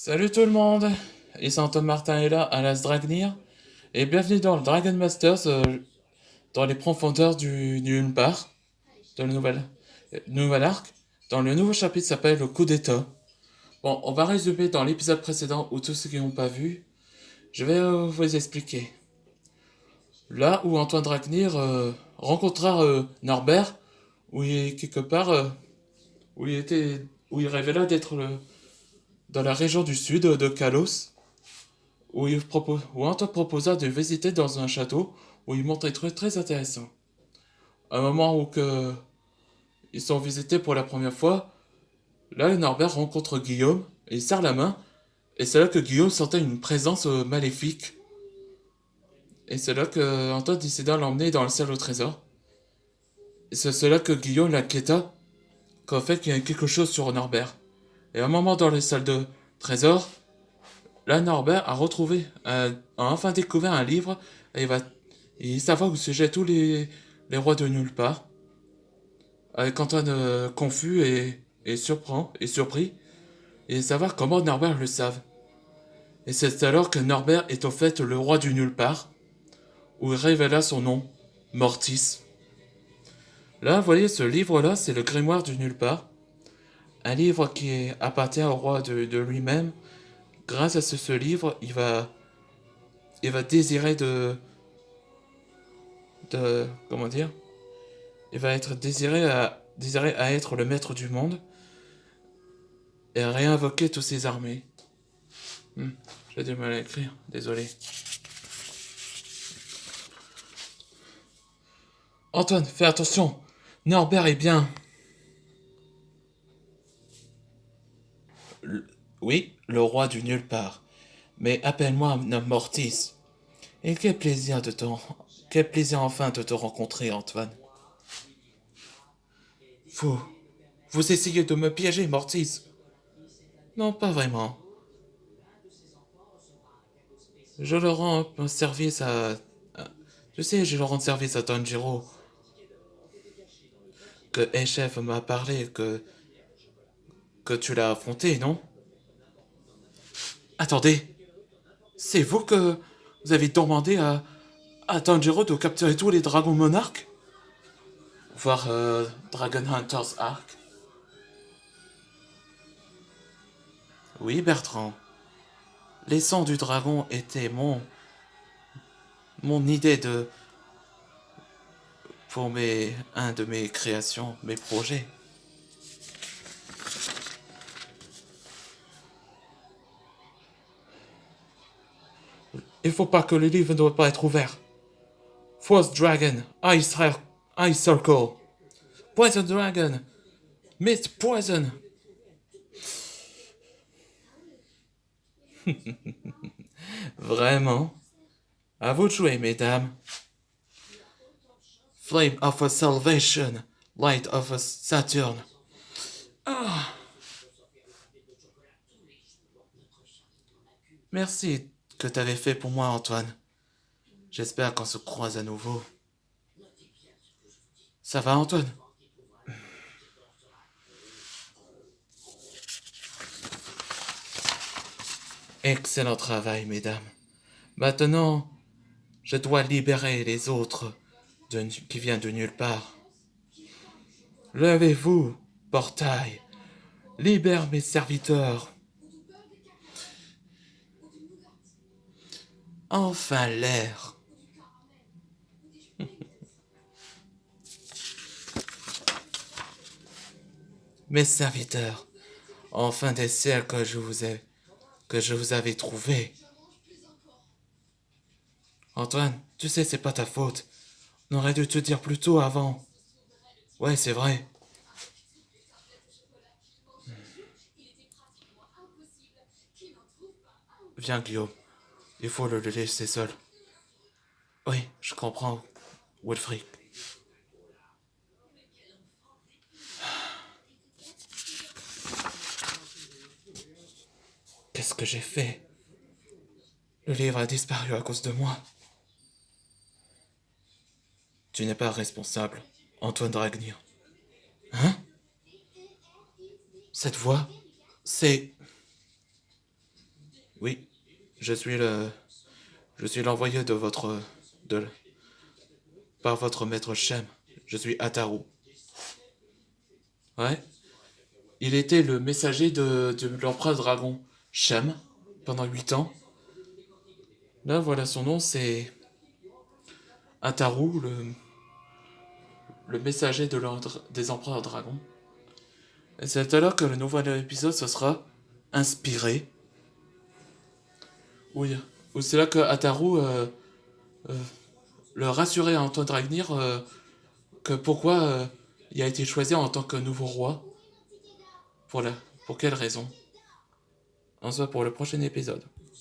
Salut tout le monde, ici Antoine Martin est là, alias Dragnir, et bienvenue dans le Dragon Masters, dans les profondeurs du Unbar, dans le nouvel arc. Dans le nouveau chapitre s'appelle le coup d'état. Bon, on va résumer dans l'épisode précédent où tous ceux qui n'ont pas vu, je vais vous expliquer. Là où Antoine Dragnir rencontra Norbert, où il est quelque part, où il révéla d'être dans la région du sud de Kalos, où Antoine proposa de visiter dans un château où il montrait très, très intéressant. À un moment où ils sont visités pour la première fois, là Norbert rencontre Guillaume et il serre la main, et c'est là que Guillaume sentait une présence maléfique. Et c'est là que Antoine décida de l'emmener dans la salle au trésor. Et c'est là que Guillaume l'inquiéta qu'en fait il y a quelque chose sur Norbert. Et à un moment dans les salles de trésor, là Norbert a retrouvé, a enfin découvert un livre et il savoir au sujet tous les rois de nulle part. Avec Antoine confus et surpris, et savoir comment Norbert le savent. Et c'est alors que Norbert est en fait le roi du nulle part, où il révéla son nom, Mortis. Là, vous voyez, ce livre-là, c'est le grimoire du nulle part, un livre qui appartient au roi de lui-même. Grâce à ce livre, il va désirer comment dire, il va être désiré à être le maître du monde et à réinvoquer toutes ses armées. J'ai du mal à écrire, désolé. Antoine, fais attention. Norbert est bien. Oui, le roi du nulle part. Mais appelle-moi Mortis. Et quel plaisir enfin de te rencontrer, Antoine. Vous, vous essayez de me piéger, Mortis. Non, pas vraiment. Je leur rends un service je sais, je leur rends service à Tanjiro. Que Echef m'a parlé que tu l'as affronté, non? Attendez, c'est vous que vous avez demandé à Tanjiro de capturer tous les dragons monarques? Voir Dragon Hunter's Arc? Oui, Bertrand. Les sangs du dragon étaient mon idée pour un de mes créations, mes projets. Il faut pas que le livre ne doit pas être ouvert. Force Dragon, Ice Circle, Poison Dragon, Mist Poison. Vraiment? À vous de jouer, mesdames. Flame of a Salvation, Light of a Saturn. Merci que t'avais fait pour moi, Antoine. J'espère qu'on se croise à nouveau. Ça va, Antoine? Excellent travail, mesdames. Maintenant, je dois libérer les autres qui viennent de nulle part. Levez-vous, portail. Libère mes serviteurs. Enfin l'air. Mes serviteurs. Enfin des ciels que je vous avais trouvés. Antoine, tu sais, c'est pas ta faute. On aurait dû te dire plus tôt avant. Ouais, c'est vrai. Viens, Guillaume. Il faut le laisser seul. Oui, je comprends, Wilfried. Qu'est-ce que j'ai fait? Le livre a disparu à cause de moi. Tu n'es pas responsable, Antoine Dragnir. Hein? Cette voix, c'est... Oui, je suis le... Je suis l'envoyé de votre... De, par votre maître Shem. Je suis Ataru. Ouais. Il était le messager de l'empereur dragon Shem pendant 8 ans. Là, voilà, son nom, c'est Ataru, le messager des empereurs dragons. Et c'est alors que le nouvel épisode, ce sera inspiré. Oui. Où c'est là que Ataru euh, le rassurait à Antoine Dragnir que pourquoi il a été choisi en tant que nouveau roi. Pour, la, pour quelle raison. On se voit pour le prochain épisode.